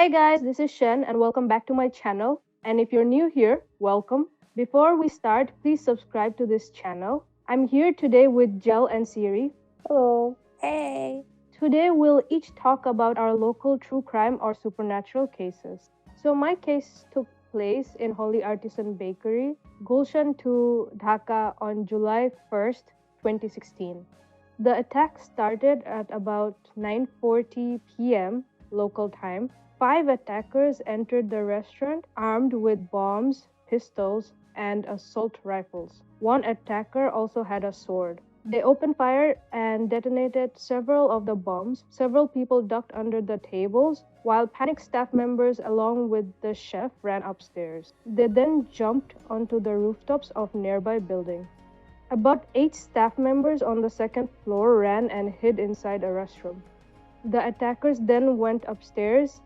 Hey guys, this is Shen and welcome back to my channel. And if you're new here, welcome. Before we start, please subscribe to this channel. I'm here today with Jel and Siri. Hello. Hey. Today we'll each talk about our local true crime or supernatural cases. So my case took place in Holey Artisan Bakery, Gulshan to Dhaka on July 1st, 2016. The attack started at about 9:40 p.m. local time. 5 attackers entered the restaurant armed with bombs, pistols, and assault rifles. One attacker also had a sword. They opened fire and detonated several of the bombs. Several people ducked under the tables, while panicked staff members along with the chef ran upstairs. They then jumped onto the rooftops of nearby buildings. About 8 staff members on the second floor ran and hid inside a restroom. The attackers then went upstairs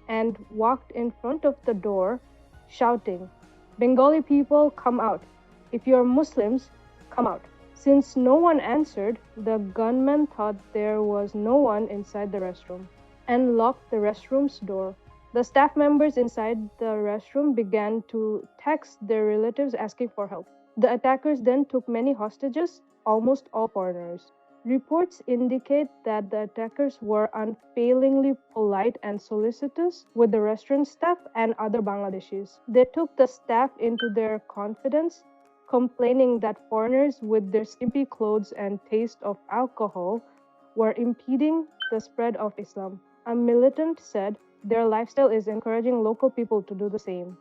and walked in front of the door, shouting, "Bengali people, come out. If you're Muslims, come out." Since no one answered, the gunmen thought there was no one inside the restroom and locked the restroom's door. The staff members inside the restroom began to text their relatives asking for help. The attackers then took many hostages, almost all foreigners. Reports indicate that the attackers were unfailingly polite and solicitous with the restaurant staff and other Bangladeshis. They took the staff into their confidence, complaining that foreigners with their skimpy clothes and taste of alcohol were impeding the spread of Islam. A militant said their lifestyle is encouraging local people to do the same.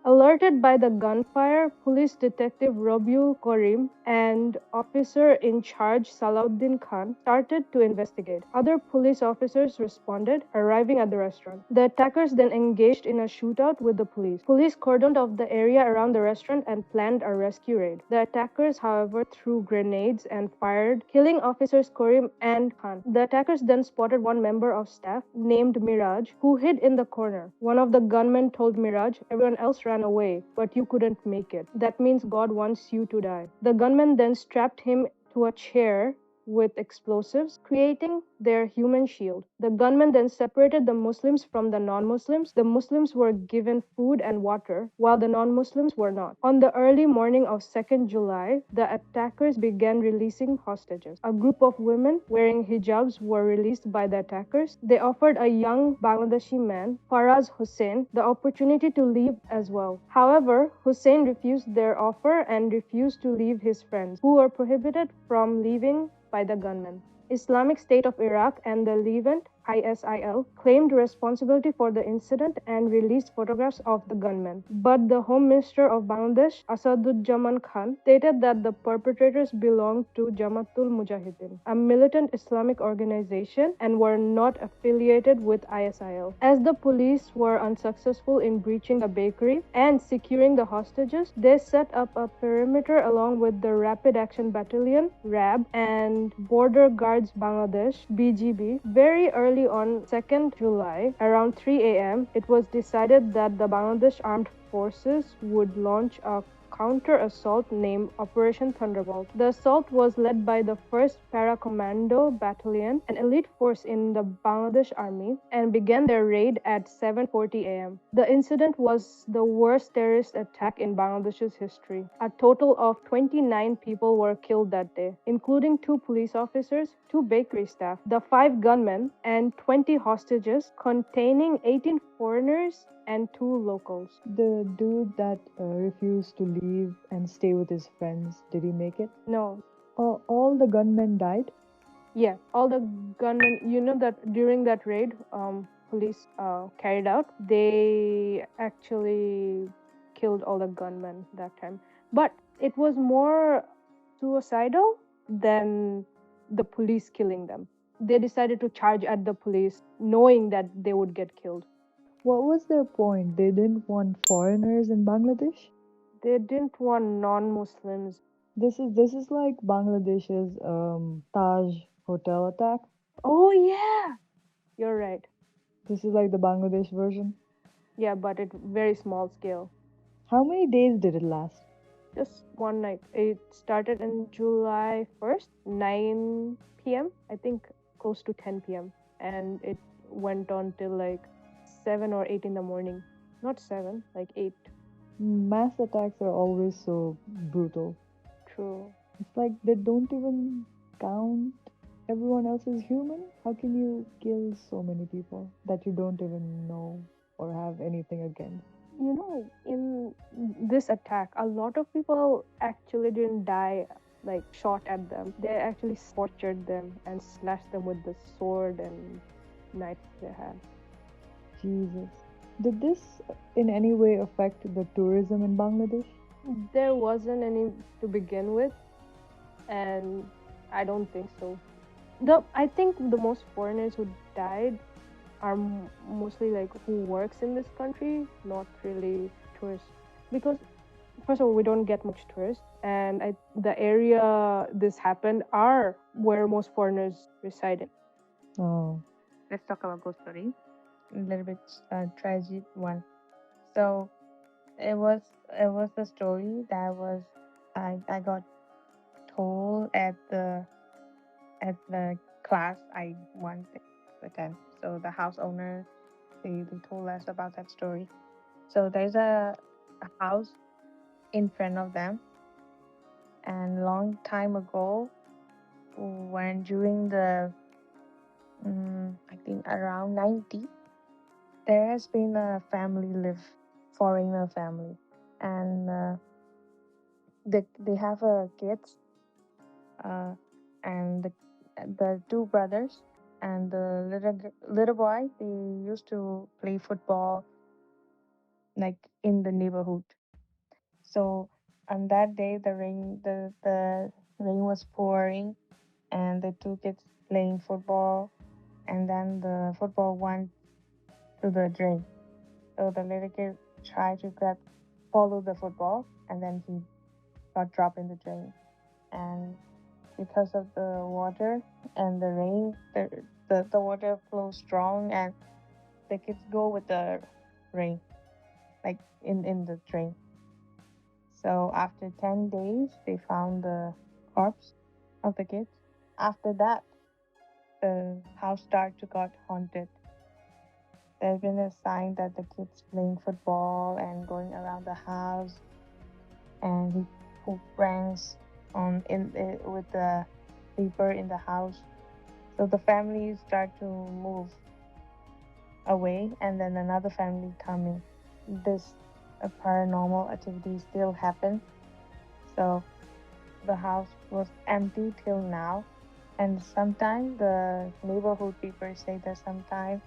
Alerted by the gunfire, police detective Rabiul Karim and officer in charge Salahuddin Khan started to investigate. Other police officers responded, arriving at the restaurant. The attackers then engaged in a shootout with the police. Police cordoned off the area around the restaurant and planned a rescue raid. The attackers, however, threw grenades and fired, killing officers Karim and Khan. The attackers then spotted one member of staff named Miraj, who hid in the corner. One of the gunmen told Miraj, "Everyone else ran away, but you couldn't make it. That means God wants you to die." The gunmen then strapped him to a chair with explosives, creating their human shield. The gunmen then separated the Muslims from the non-Muslims. The Muslims were given food and water, while the non-Muslims were not. On the early morning of 2nd July, the attackers began releasing hostages. A group of women wearing hijabs were released by the attackers. They offered a young Bangladeshi man, Faraz Hussein, the opportunity to leave as well. However, Hussein refused their offer and refused to leave his friends, who were prohibited from leaving by the gunmen. Islamic State of Iraq and the Levant ISIL claimed responsibility for the incident and released photographs of the gunmen. But the Home Minister of Bangladesh, Asaduzzaman Khan, stated that the perpetrators belonged to Jamatul Mujahideen, a militant Islamic organization, and were not affiliated with ISIL. As the police were unsuccessful in breaching the bakery and securing the hostages, they set up a perimeter along with the Rapid Action Battalion, RAB, and Border Guards Bangladesh, BGB. Very early on 2nd July, around 3 a.m., it was decided that the Bangladesh Armed Forces would launch a counter-assault named Operation Thunderbolt. The assault was led by the 1st Para-Commando Battalion, an elite force in the Bangladesh Army, and began their raid at 7:40 a.m. The incident was the worst terrorist attack in Bangladesh's history. A total of 29 people were killed that day, including 2 police officers, 2 bakery staff, the 5 gunmen, and 20 hostages, containing 18 foreigners and 2 locals. The dude that refused to leave and stay with his friends, did he make it? No. All the gunmen died? Yeah, all the gunmen, you know that during that raid, police carried out, they actually killed all the gunmen that time. But it was more suicidal than the police killing them. They decided to charge at the police knowing that they would get killed. What was their point? They didn't want foreigners in Bangladesh? They didn't want non-Muslims. This is like Bangladesh's Taj hotel attack. Oh yeah, you're right. This is like the Bangladesh version. Yeah, but it very small scale. How many days did it last? Just one night. It started in July 1st, 9 p.m. I think close to 10 p.m. and it went on till like 7 or 8 in the morning. Not 7, like 8. Mass attacks are always so brutal. True. It's like they don't even count everyone else is human. How can you kill so many people that you don't even know or have anything against? You know, in this attack, a lot of people actually didn't die like shot at them. They actually tortured them and slashed them with the sword and knives they had. Jesus. Did this in any way affect the tourism in Bangladesh? There wasn't any to begin with, and I don't think so. I think the most foreigners who died are mostly like who works in this country, not really tourists. Because first of all, we don't get much tourists, and the area this happened are where most foreigners resided. Oh. Let's talk about ghost story. A little bit tragic one. So it was the story that was I got told at the class I wanted to attend. So the house owner they told us about that story. So there's a house in front of them, and long time ago, when during the I think around 90, there has been a family foreigner family, and they have a kids, and the two brothers and the little boy, they used to play football like in the neighborhood. So on that day, the rain was pouring, and the two kids playing football, and then the football went to the drain. So the little kid tried to follow the football, and then he got dropped in the drain. And because of the water and the rain, the water flows strong, and the kids go with the rain, like in the drain. So after 10 days, they found the corpse of the kids. After that, the house started to got haunted. There's been a sign that the kids playing football and going around the house, and he put pranks on with the paper in the house. So the family start to move away, and then another family coming. This paranormal activity still happen. So the house was empty till now, and sometimes the neighborhood people say that sometimes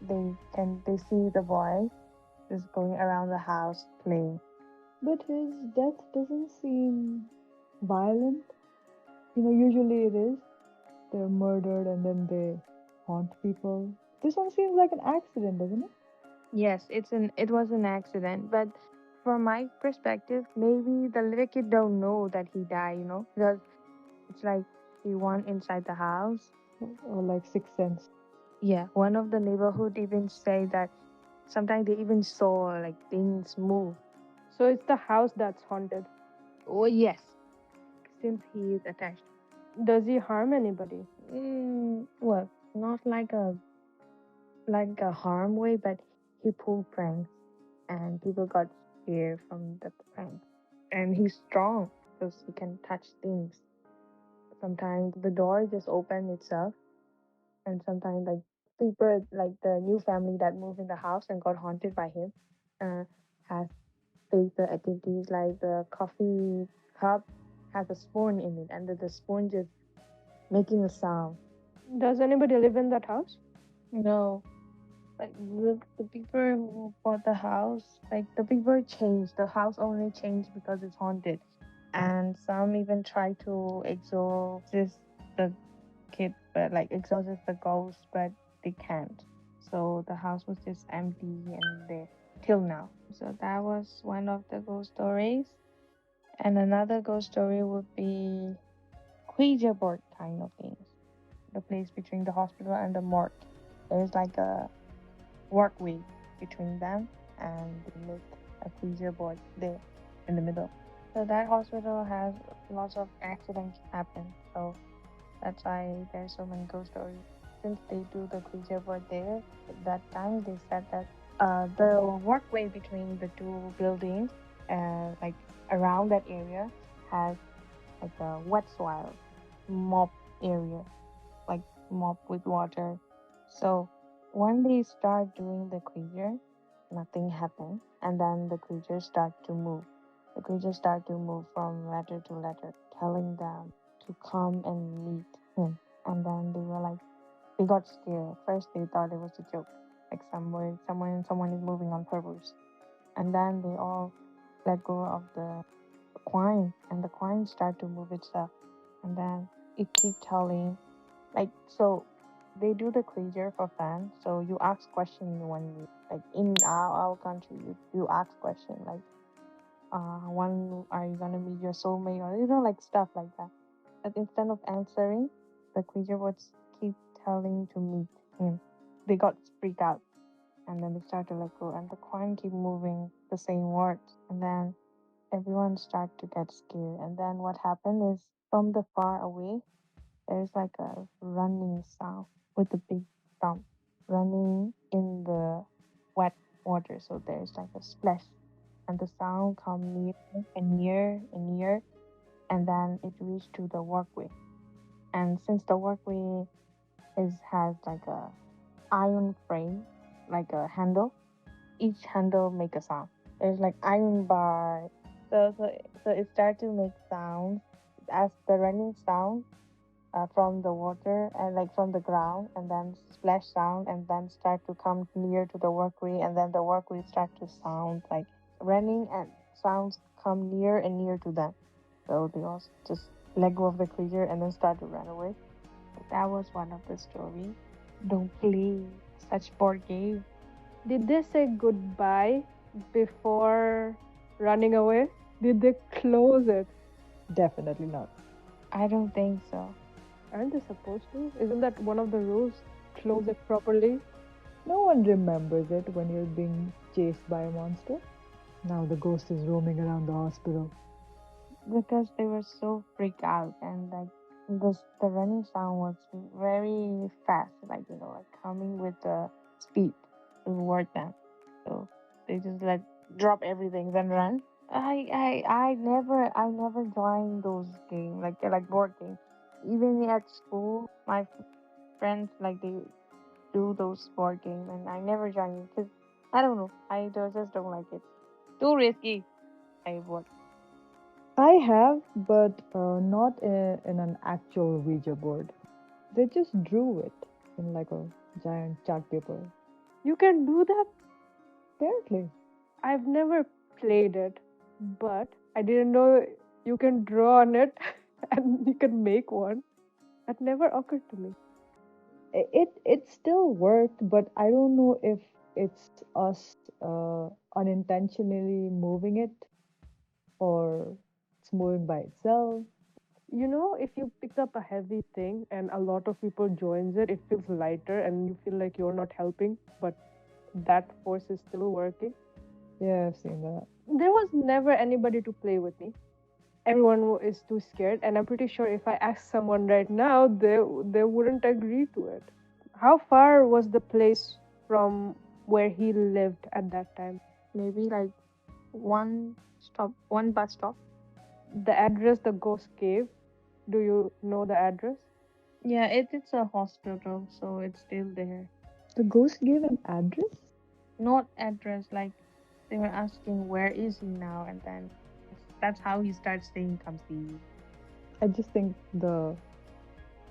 they see the boy just going around the house playing. But his death doesn't seem violent. Usually it is. They're murdered and then they haunt people. This one seems like an accident, doesn't it? Yes, it was an accident, but from my perspective, maybe the little kid don't know that he died, because it's like he went inside the house. Or like Sixth Sense. Yeah, one of the neighborhood even say that sometimes they even saw like things move. So it's the house that's haunted. Oh yes, since he is attached. Does he harm anybody? Well, not like a harm way, but he pulled pranks, and people got scared from the prank. And he's strong because he can touch things. Sometimes the door just open itself, and sometimes like people like the new family that moved in the house and got haunted by him has faced the activities like the coffee cup has a spoon in it, and the spoon just making a sound. Does anybody live in that house? No, like the people who bought the house, like the people changed. The house only changed because it's haunted, and some even try to exorcist the kid, but like exorcist the ghost, but they can't. So the house was just empty and there till now. So that was one of the ghost stories, and another ghost story would be Ouija board kind of things. The place between the hospital and the morgue. There's like a walkway between them, and they make a Ouija board there in the middle. So that hospital has lots of accidents happen. So that's why there's so many ghost stories. since they do the creature were there at that time, they said that the walkway between the two buildings, like around that area, has like a wet soil mop area, like mop with water. So when they start doing the creature, nothing happened, and then the creatures start to move. The creatures start to move from letter to letter, telling them to come and meet him. And then they were like, they got scared. At first, they thought it was a joke, like someone is moving on purpose. And then they all let go of the coin, and the coin start to move itself. And then it keep telling, like, so they do the creature for fun. So you ask question when you, like in our country, you ask question like, when are you gonna meet your soulmate, or like stuff like that. But instead of answering, the creature would keep telling to meet him. They got freaked out, and then they start to let go, and the coin keep moving the same words, and then everyone start to get scared. And then what happened is, from the far away, there's like a running sound with a big thump running in the wet water. So there's like a splash, and the sound come near and near and near, and then it reached to the walkway. And since the walkway has like a iron frame, like a handle, each handle make a sound. There's like iron bar, so it start to make sounds as the running sound, from the water and like from the ground, and then splash sound, and then start to come near to the walkway, and then the walkway start to sound like running, and sounds come near and near to them. So they all just let go of the creature and then start to run away. That was one of the story. Don't play such board game. Did they say goodbye before running away? Did they close it? Definitely not. I don't think so. Aren't they supposed to? Isn't that one of the rules? Close it properly? No one remembers it when you're being chased by a monster. Now the ghost is roaming around the hospital. Because they were so freaked out, and like the running sound was very fast, like like coming with the speed toward them. So they just like drop everything then run. I never joined those games, like board games. Even at school, my friends like they do those board games, and I never joined because I don't know, just don't like it. Too risky. I would. I have, but not in an actual Ouija board. They just drew it in like a giant chart paper. You can do that? Apparently. I've never played it, but I didn't know you can draw on it and you can make one. That never occurred to me. It still worked, but I don't know if it's us unintentionally moving it or it's moving by itself. If you pick up a heavy thing and a lot of people joins it, it feels lighter and you feel like you're not helping, but that force is still working. Yeah, I've seen that. There was never anybody to play with me. Everyone is too scared, and I'm pretty sure if I ask someone right now, they wouldn't agree to it. How far was the place from where he lived at that time? Maybe like one bus stop. The address the ghost gave, do you know the address? Yeah, it's a hospital, so it's still there. The ghost gave an address? Not address, like they were asking where is he now, and then that's how he starts saying come see you. I just think the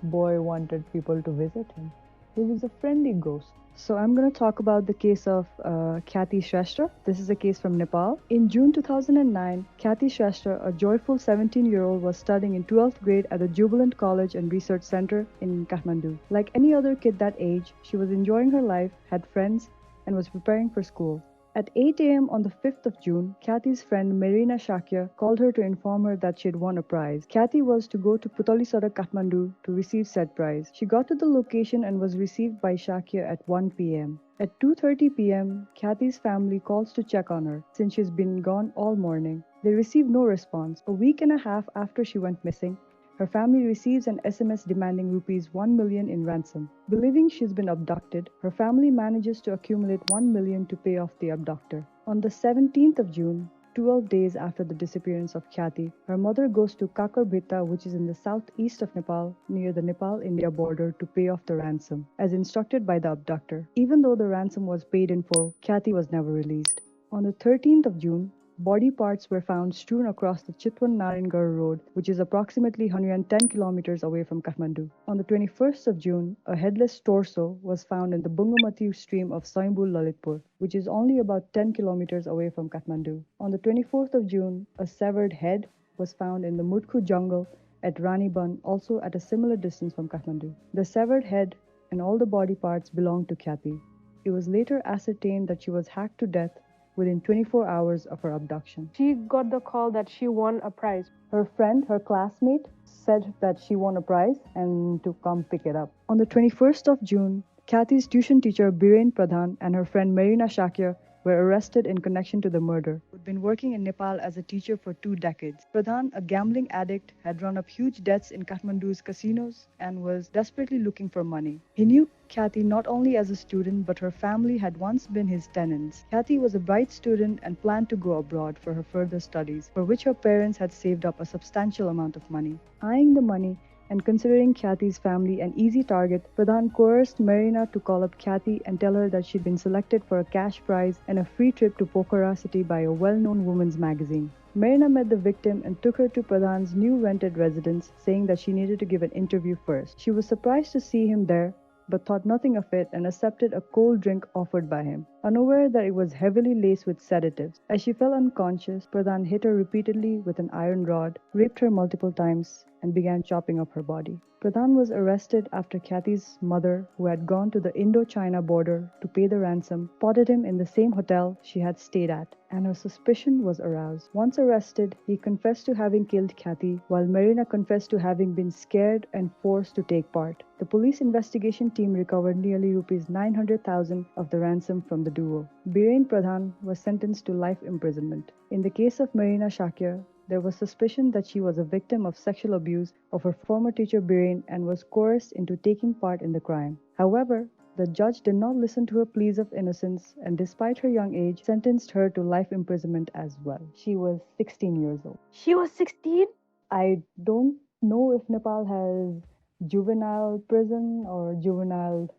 boy wanted people to visit him. He was a friendly ghost. So I'm going to talk about the case of Khyati Shrestha. This is a case from Nepal. In June 2009, Khyati Shrestha, a joyful 17-year-old, was studying in 12th grade at the Jubilant College and Research Center in Kathmandu. Like any other kid that age, she was enjoying her life, had friends, and was preparing for school. At 8 a.m. on the 5th of June, Khyati's friend Marina Shakya called her to inform her that she had won a prize. Khyati was to go to Putali Kathmandu to receive said prize. She got to the location and was received by Shakya at 1 p.m. At 2:30 p.m., Khyati's family calls to check on her since she's been gone all morning. They received no response. A week and a half after she went missing, Her family receives an SMS demanding rupees 1 million in ransom. Believing she's been abducted, her family manages to accumulate 1 million to pay off the abductor. On the 17th of June, 12 days after the disappearance of Khyati, her mother goes to Kakarbeta, which is in the southeast of Nepal, near the Nepal-India border, to pay off the ransom, as instructed by the abductor. Even though the ransom was paid in full, Khyati was never released. On the 13th of June, body parts were found strewn across the Chitwan Narangarh road, which is approximately 110 kilometers away from Kathmandu. On the 21st of June, a headless torso was found in the Bungamati stream of Soimbul Lalitpur, which is only about 10 kilometers away from Kathmandu. On the 24th of June, a severed head was found in the Mudku jungle at Raniban, also at a similar distance from Kathmandu. The severed head and all the body parts belonged to Khyati. It was later ascertained that she was hacked to death within 24 hours of her abduction. She got the call that she won a prize. Her friend, her classmate, said that she won a prize and to come pick it up. On the 21st of June, Khyati's tuition teacher Biren Pradhan and her friend Marina Shakya were arrested in connection to the murder, who'd been working in Nepal as a teacher for 2 decades. Pradhan, a gambling addict, had run up huge debts in Kathmandu's casinos and was desperately looking for money. He knew Khyati not only as a student, but her family had once been his tenants. Khyati was a bright student and planned to go abroad for her further studies, for which her parents had saved up a substantial amount of money. Eyeing the money, and considering Khyati's family an easy target, Pradhan coerced Marina to call up Khyati and tell her that she'd been selected for a cash prize and a free trip to Pokhara city by a well-known women's magazine. Marina met the victim and took her to Pradhan's new rented residence, saying that she needed to give an interview first. She was surprised to see him there, but thought nothing of it and accepted a cold drink offered by him, unaware that it was heavily laced with sedatives. As she fell unconscious, Pradhan hit her repeatedly with an iron rod, raped her multiple times, and began chopping up her body. Pradhan was arrested after Khyati's mother, who had gone to the Indo-China border to pay the ransom, spotted him in the same hotel she had stayed at, and her suspicion was aroused. Once arrested, he confessed to having killed Khyati, while Marina confessed to having been scared and forced to take part. The police investigation team recovered nearly rupees 900,000 of the ransom from the duo. Biren Pradhan was sentenced to life imprisonment. In the case of Marina Shakir, there was suspicion that she was a victim of sexual abuse of her former teacher Biren and was coerced into taking part in the crime. However, the judge did not listen to her pleas of innocence and, despite her young age, sentenced her to life imprisonment as well. She was 16 years old. She was 16? I don't know if Nepal has juvenile prison or juvenile,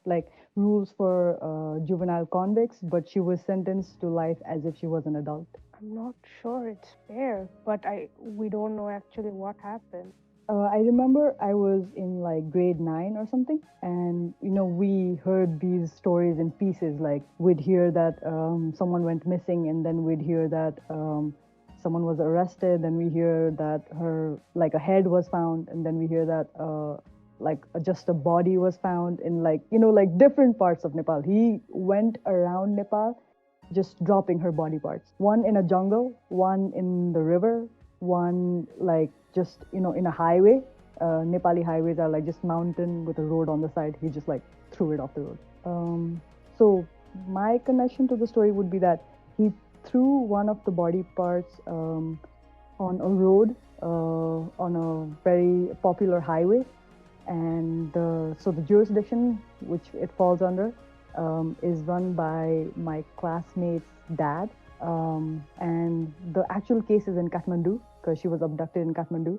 like rules for juvenile convicts, but she was sentenced to life as if she was an adult. I'm not sure it's fair, but we don't know actually what happened. I remember I was in like grade 9 or something, and we heard these stories in pieces. Like we'd hear that someone went missing, and then we'd hear that someone was arrested, then we hear that her like a head was found, and then we hear that just a body was found in like different parts of Nepal. He went around Nepal just dropping her body parts. One in a jungle, one in the river, one like just in a highway. Nepali highways are like just mountain with a road on the side. He just like threw it off the road. So my connection to the story would be that he threw one of the body parts on a road on a very popular highway, and so the jurisdiction which it falls under is run by my classmate's dad, and the actual case is in Kathmandu because she was abducted in Kathmandu.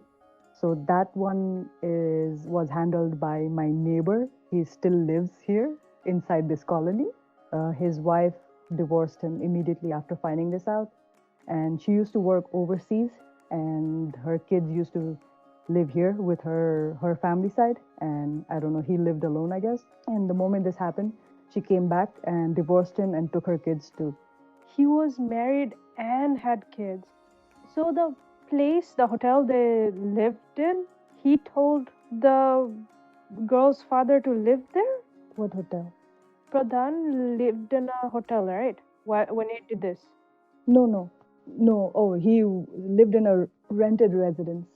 So that one was handled by my neighbor. He still lives here inside this colony. His wife divorced him immediately after finding this out, and she used to work overseas, and her kids used to live here with her family side, and I don't know, he lived alone, I guess. And the moment this happened, she came back and divorced him and took her kids too. He was married and had kids. So the hotel they lived in, he told the girl's father to live there? What hotel? Pradhan lived in a hotel, right? When he did this? No. Oh, he lived in a rented residence.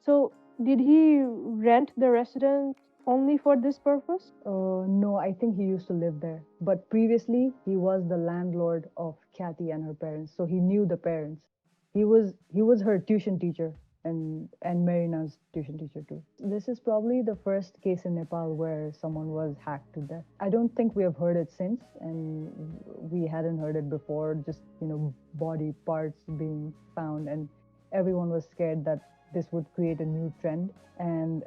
So did he rent the residence only for this purpose? No, I think he used to live there. But previously, he was the landlord of Khyati and her parents, so he knew the parents. He was her tuition teacher. and Marina's tuition teacher too. This is probably the first case in Nepal where someone was hacked to death. I don't think we have heard it since, and we hadn't heard it before. Just body parts being found, and everyone was scared that this would create a new trend. And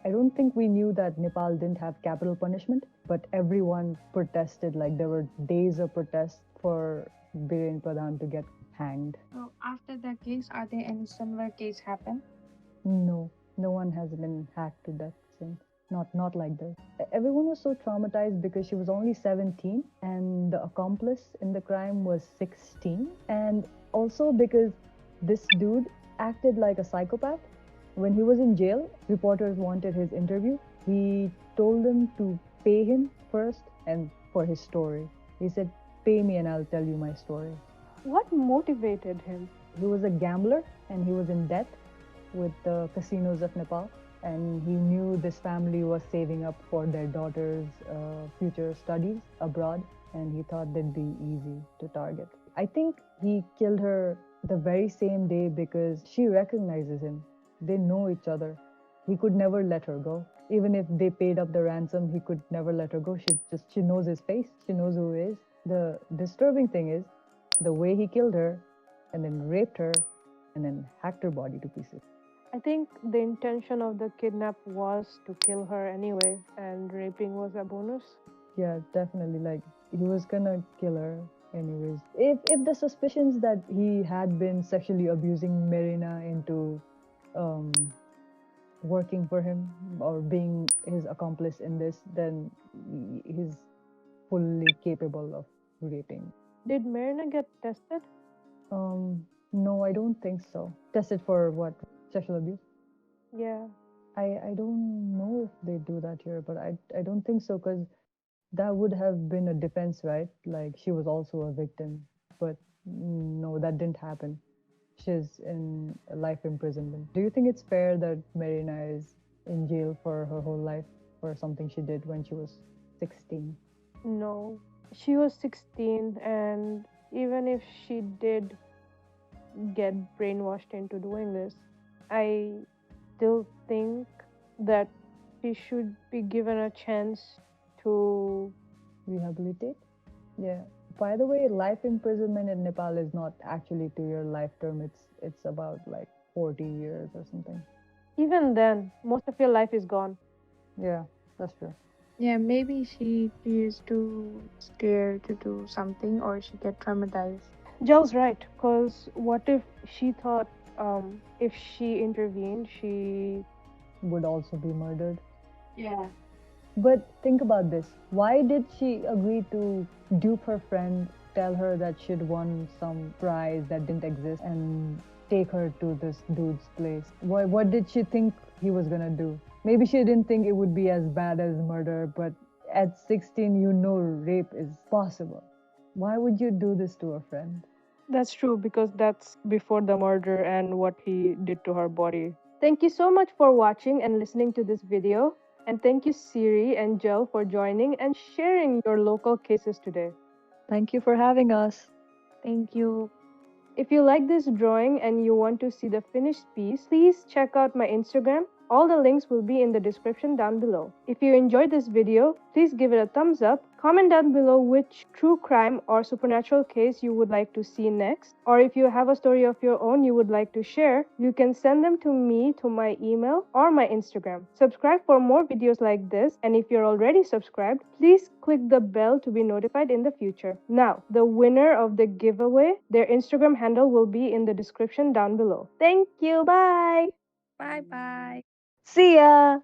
I don't think we knew that Nepal didn't have capital punishment, but everyone protested. Like there were days of protest for Biren Pradhan to get hanged. So after that case, are there any similar case happen? No, no one has been hacked to death since. Not like this. Everyone was so traumatized because she was only 17 and the accomplice in the crime was 16. And also because this dude acted like a psychopath. When he was in jail, reporters wanted his interview. He told them to pay him first and for his story. He said, "Pay me and I'll tell you my story." What motivated him? He was a gambler and he was in debt with the casinos of Nepal. And he knew this family was saving up for their daughter's future studies abroad. And he thought they'd be easy to target. I think he killed her the very same day because she recognizes him. They know each other. He could never let her go. Even if they paid up the ransom, he could never let her go. She knows his face. She knows who he is. The disturbing thing is the way he killed her and then raped her and then hacked her body to pieces. I think the intention of the kidnap was to kill her anyway, and raping was a bonus. Yeah, definitely. Like he was gonna kill her anyways. If the suspicions that he had been sexually abusing Marina into working for him or being his accomplice in this, then he's fully capable of raping. Did Marina get tested? No, I don't think so. Tested for what? Sexual abuse? Yeah. I don't know if they do that here, but I don't think so because that would have been a defense, right? Like she was also a victim, but no, that didn't happen. She's in life imprisonment. Do you think it's fair that Marina is in jail for her whole life for something she did when she was 16? No. She was 16, and even if she did get brainwashed into doing this, I still think that she should be given a chance to rehabilitate. Yeah. By the way, life imprisonment in Nepal is not actually to your life term. It's about like 40 years or something. Even then, most of your life is gone. Yeah, that's true. Yeah, maybe she is too scared to do something or she get traumatized. Jell's right, because what if she thought if she intervened, she would also be murdered. Yeah. But think about this. Why did she agree to dupe her friend, tell her that she'd won some prize that didn't exist, and take her to this dude's place? What did she think he was gonna do? Maybe she didn't think it would be as bad as murder, but at 16, rape is possible. Why would you do this to a friend? That's true, because that's before the murder and what he did to her body. Thank you so much for watching and listening to this video. And thank you, Siri and Jel, for joining and sharing your local cases today. Thank you for having us. Thank you. If you like this drawing and you want to see the finished piece, please check out my Instagram. All the links will be in the description down below. If you enjoyed this video, please give it a thumbs up. Comment down below which true crime or supernatural case you would like to see next. Or if you have a story of your own you would like to share, you can send them to me to my email or my Instagram. Subscribe for more videos like this, and if you're already subscribed, please click the bell to be notified in the future. Now, the winner of the giveaway, their Instagram handle will be in the description down below. Thank you. Bye. Bye bye. See ya!